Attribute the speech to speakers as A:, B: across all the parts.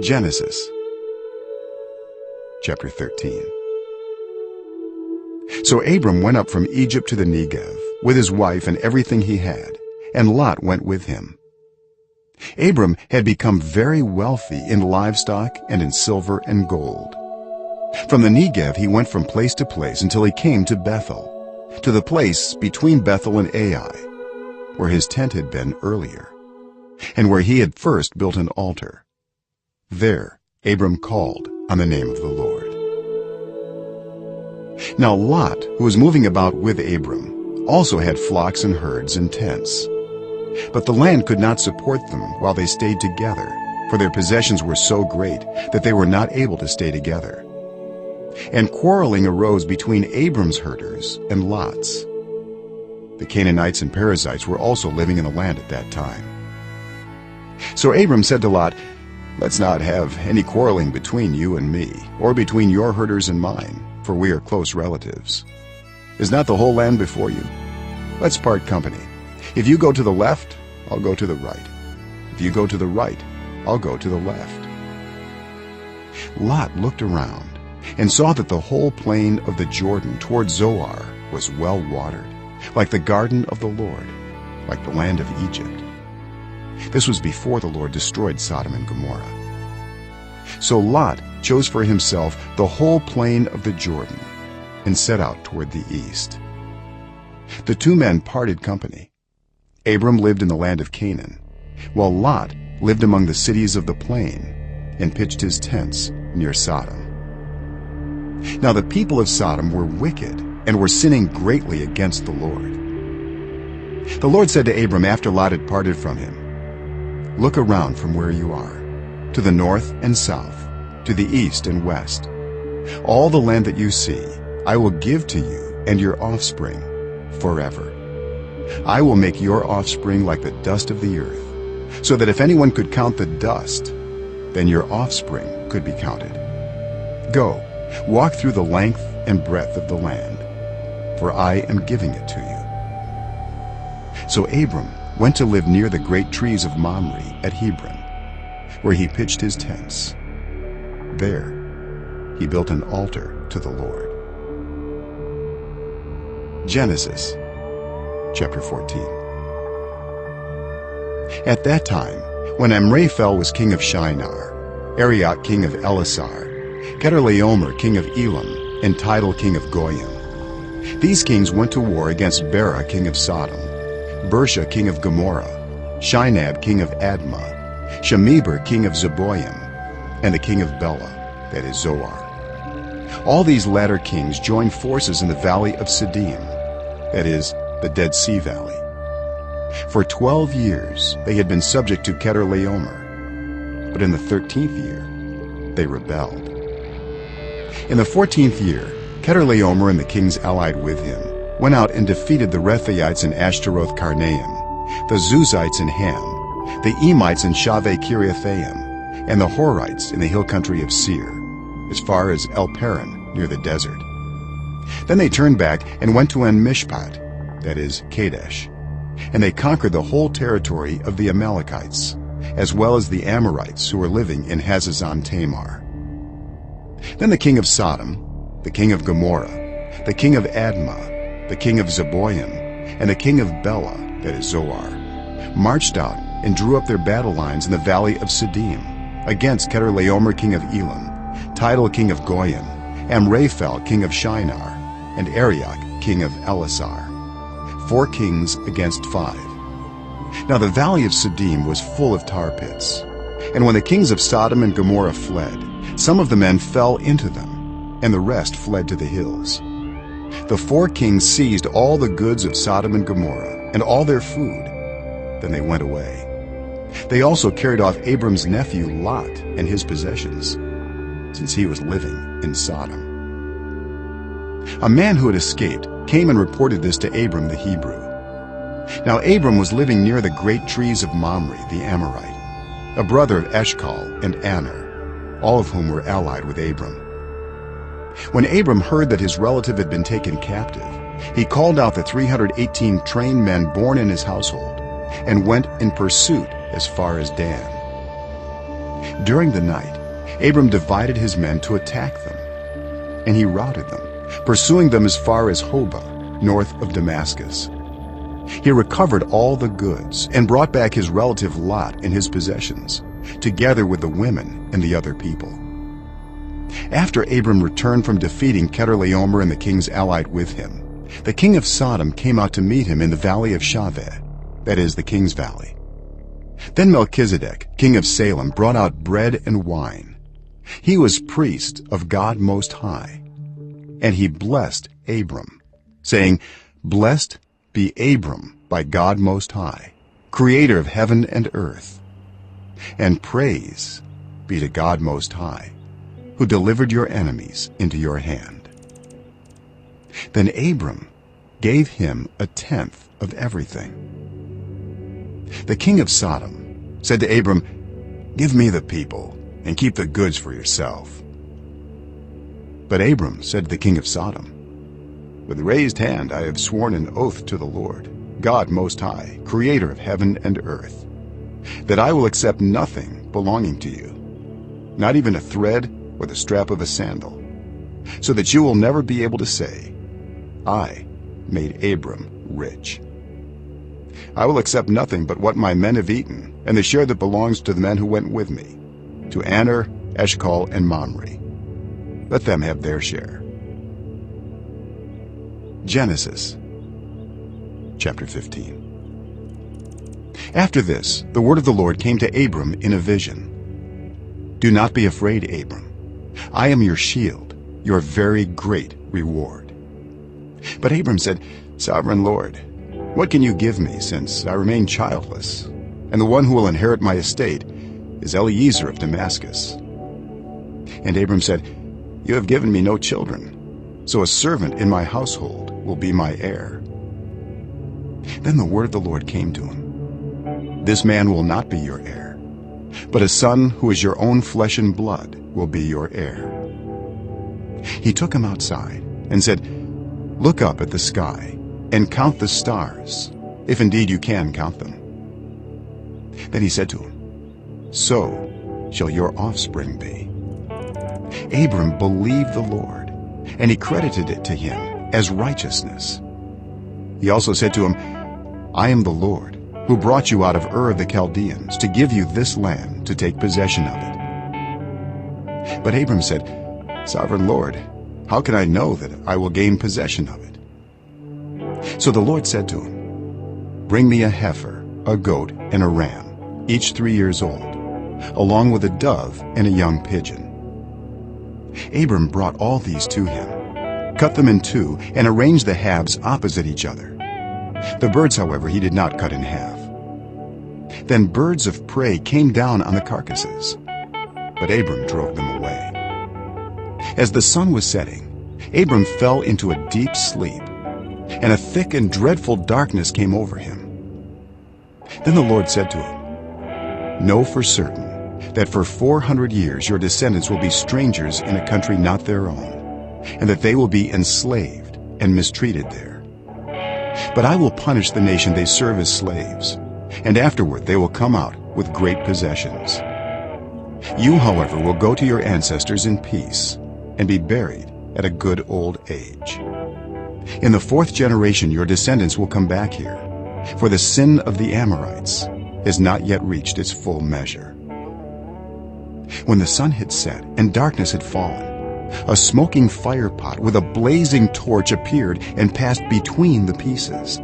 A: Genesis chapter 13. So Abram went up from Egypt to the Negev with his wife and everything he had, and Lot went with him. Abram had become very wealthy in livestock and in silver and gold. From the Negev he went from place to place until he came to Bethel, to the place between Bethel and Ai, where his tent had been earlier, and where he had first built an altar. There Abram called on the name of the Lord. Now Lot, who was moving about with Abram, also had flocks and herds and tents. But the land could not support them while they stayed together, for their possessions were so great that they were not able to stay together. And quarreling arose between Abram's herders and Lot's. The Canaanites and Perizzites were also living in the land at that time. So Abram said to Lot, "Let's not have any quarreling between you and me, or between your herders and mine, for we are close relatives. Is not the whole land before you? Let's part company. If you go to the left, I'll go to the right. If you go to the right, I'll go to the left." Lot looked around and saw that the whole plain of the Jordan toward Zoar was well watered, like the garden of the Lord, like the land of Egypt. This was before the Lord destroyed Sodom and Gomorrah. So Lot chose for himself the whole plain of the Jordan and set out toward the east. The two men parted company. Abram lived in the land of Canaan, while Lot lived among the cities of the plain and pitched his tents near Sodom. Now the people of Sodom were wicked and were sinning greatly against the Lord. The Lord said to Abram after Lot had parted from him, "Look around from where you are, to the north and south, to the east and west. All the land that you see I will give to you and your offspring forever. I will make your offspring like the dust of the earth, so that if anyone could count the dust, then your offspring could be counted. Go, walk through the length and breadth of the land, for I am giving it to you." So Abram went to live near the great trees of Mamre at Hebron, where he pitched his tents. There he built an altar to the Lord. Genesis chapter 14. At that time, when Amraphel was king of Shinar, Arioch king of Elasar, Chedorlaomer king of Elam, and Tidal king of Goyim, these kings went to war against Bera king of Sodom, Bersha king of Gomorrah, Shinab king of Admah, Shemeber king of Zeboim, and the king of Bela, that is Zoar. All these latter kings joined forces in the valley of Siddim, that is, the Dead Sea Valley. For 12 years they had been subject to Chedorlaomer, but in the 13th year they rebelled. In the 14th year, Chedorlaomer and the kings allied with him went out and defeated the Rephaites in Ashtaroth Karnaim, the Zuzites in Ham, the Emites in Shaveh-Kiriathaim, and the Horites in the hill country of Seir, as far as El Paran near the desert. Then they turned back and went to En-Mishpat, that is, Kadesh, and they conquered the whole territory of the Amalekites, as well as the Amorites who were living in Hazazon Tamar. Then the king of Sodom, the king of Gomorrah, the king of Admah, the king of Zeboim, and the king of Bela, that is Zoar, marched out and drew up their battle lines in the valley of Siddim against Chedorlaomer king of Elam, Tidal king of Goyim, Amraphel king of Shinar, and Arioch king of Elasar, 4 kings against 5. Now the valley of Siddim was full of tar pits, and when the kings of Sodom and Gomorrah fled, some of the men fell into them, and the rest fled to the hills. The 4 kings seized all the goods of Sodom and Gomorrah and all their food. Then they went away. They also carried off Abram's nephew Lot and his possessions, since he was living in Sodom. A man who had escaped came and reported this to Abram the Hebrew. Now Abram was living near the great trees of Mamre the Amorite, a brother of Eshcol and Aner, all of whom were allied with Abram. When Abram heard that his relative had been taken captive, he called out the 318 trained men born in his household and went in pursuit as far as Dan. During the night, Abram divided his men to attack them, and he routed them, pursuing them as far as Hobah, north of Damascus. He recovered all the goods and brought back his relative Lot and his possessions, together with the women and the other people. After Abram returned from defeating Chedorlaomer and the kings allied with him, the king of Sodom came out to meet him in the valley of Shaveh, that is, the king's valley. Then Melchizedek, king of Salem, brought out bread and wine. He was priest of God Most High, and he blessed Abram, saying, "Blessed be Abram by God Most High, creator of heaven and earth, and praise be to God Most High, who delivered your enemies into your hand." Then Abram gave him a tenth of everything. The king of Sodom said to Abram, "Give me the people and keep the goods for yourself." But Abram said to the king of Sodom, "With raised hand I have sworn an oath to the Lord, God Most High, creator of heaven and earth, that I will accept nothing belonging to you, not even a thread or the strap of a sandal, so that you will never be able to say, 'I made Abram rich.' I will accept nothing but what my men have eaten, and the share that belongs to the men who went with me, to Aner, Eshcol, and Mamre. Let them have their share." Genesis chapter 15. After this, the word of the Lord came to Abram in a vision. "Do not be afraid, Abram. I am your shield, your very great reward." But Abram said, "Sovereign Lord, what can you give me, since I remain childless, and the one who will inherit my estate is Eliezer of Damascus?" And Abram said, "You have given me no children, so a servant in my household will be my heir." Then the word of the Lord came to him, "This man will not be your heir, but a son who is your own flesh and blood will be your heir." He took him outside and said, "Look up at the sky and count the stars, if indeed you can count them." Then he said to him, "So shall your offspring be." Abram believed the Lord, and he credited it to him as righteousness. He also said to him, "I am the Lord, who brought you out of Ur of the Chaldeans to give you this land to take possession of it." But Abram said, "Sovereign Lord, how can I know that I will gain possession of it?" So the Lord said to him, "Bring me a heifer, a goat, and a ram, each 3 years old, along with a dove and a young pigeon." Abram brought all these to him, cut them in two, and arranged the halves opposite each other. The birds, however, he did not cut in half. Then birds of prey came down on the carcasses, but Abram drove them away. As the sun was setting, Abram fell into a deep sleep, and a thick and dreadful darkness came over him. Then the Lord said to him, "Know for certain that for 400 years your descendants will be strangers in a country not their own, and that they will be enslaved and mistreated there. But I will punish the nation they serve as slaves, and afterward they will come out with great possessions. You, however, will go to your ancestors in peace and be buried at a good old age. In the 4th generation your descendants will come back here, for the sin of the Amorites has not yet reached its full measure." When the sun had set and darkness had fallen, a smoking fire pot with a blazing torch appeared and passed between the pieces.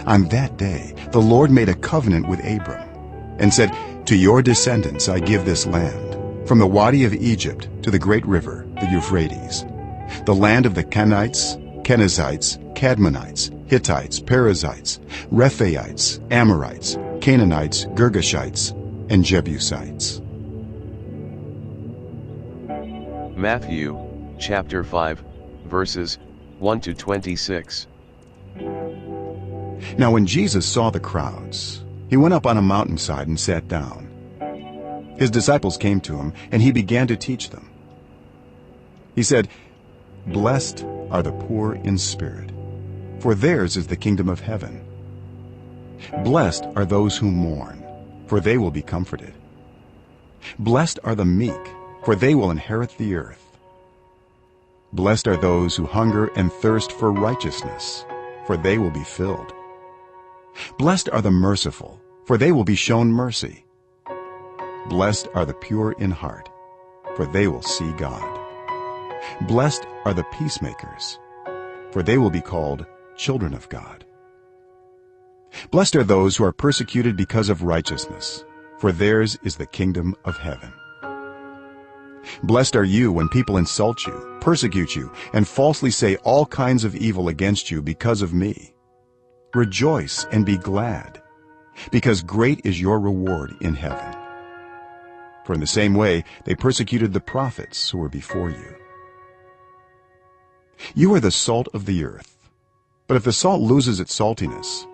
A: On that day the Lord made a covenant with Abram and said, "To your descendants I give this land, from the Wadi of Egypt to the great river, the Euphrates, the land of the Kenites, Kenizzites, Cadmonites, Hittites, Perizzites, Rephaites, Amorites, Canaanites, Girgashites, and Jebusites."
B: Matthew, chapter 5, verses 1 to 26.
A: Now when Jesus saw the crowds, he went up on a mountainside and sat down. His disciples came to him, and he began to teach them. He said, "Blessed are the poor in spirit, for theirs is the kingdom of heaven. Blessed are those who mourn, for they will be comforted. Blessed are the meek, for they will inherit the earth. Blessed are those who hunger and thirst for righteousness, for they will be filled. Blessed are the merciful, for they will be shown mercy. Blessed are the pure in heart, for they will see God. Blessed are the peacemakers, for they will be called children of God. Blessed are those who are persecuted because of righteousness, for theirs is the kingdom of heaven. Blessed are you when people insult you, persecute you, and falsely say all kinds of evil against you because of me. Rejoice and be glad, because great is your reward in heaven. For in the same way they persecuted the prophets who were before you. You are the salt of the earth. But if the salt loses its saltiness,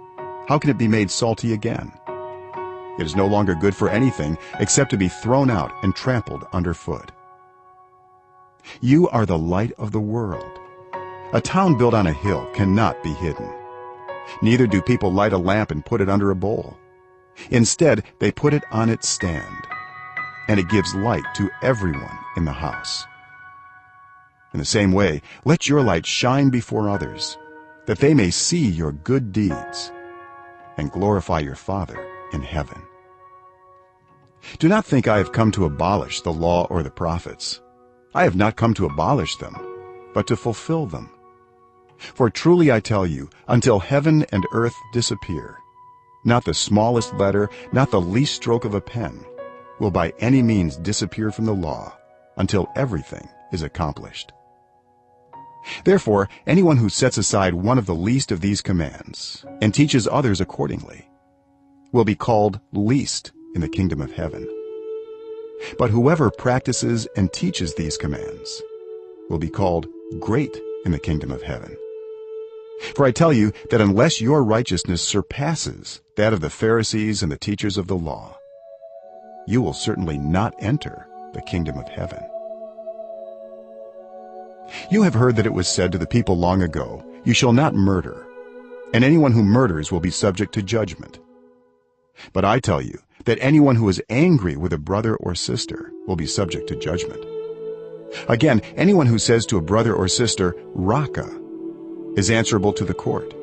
A: how can it be made salty again? It is no longer good for anything except to be thrown out and trampled underfoot. You are the light of the world. A town built on a hill cannot be hidden. Neither do people light a lamp and put it under a bowl. Instead, they put it on its stand, and it gives light to everyone in the house. In the same way, let your light shine before others, that they may see your good deeds and glorify your Father in heaven. Do not think I have come to abolish the law or the prophets. I have not come to abolish them, but to fulfill them. For truly I tell you, until heaven and earth disappear, not the smallest letter, not the least stroke of a pen, will by any means disappear from the law, until everything is accomplished. Therefore, anyone who sets aside one of the least of these commands and teaches others accordingly will be called least in the kingdom of heaven. But whoever practices and teaches these commands will be called great in the kingdom of heaven. For I tell you that unless your righteousness surpasses that of the Pharisees and the teachers of the law, you will certainly not enter the kingdom of heaven. You have heard that it was said to the people long ago, "You shall not murder, and anyone who murders will be subject to judgment." But I tell you that anyone who is angry with a brother or sister will be subject to judgment. Again, anyone who says to a brother or sister, "Raka," is answerable to the court.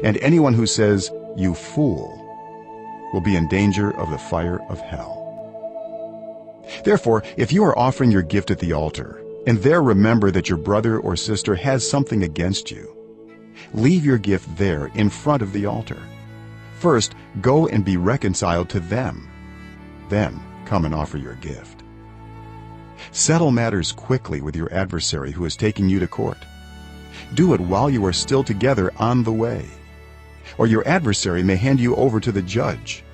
A: And anyone who says, "You fool," will be in danger of the fire of hell. Therefore, if you are offering your gift at the altar, and there remember that your brother or sister has something against you, leave your gift there in front of the altar. First, go and be reconciled to them. Then come and offer your gift. Settle matters quickly with your adversary who is taking you to court. Do it while you are still together on the way, or your adversary may hand you over to the judge,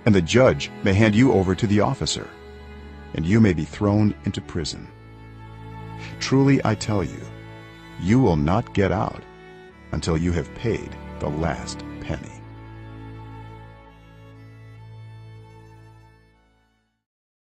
A: and the judge may hand you over to the officer, and you may be thrown into prison. Truly I tell you, you will not get out until you have paid the last penny.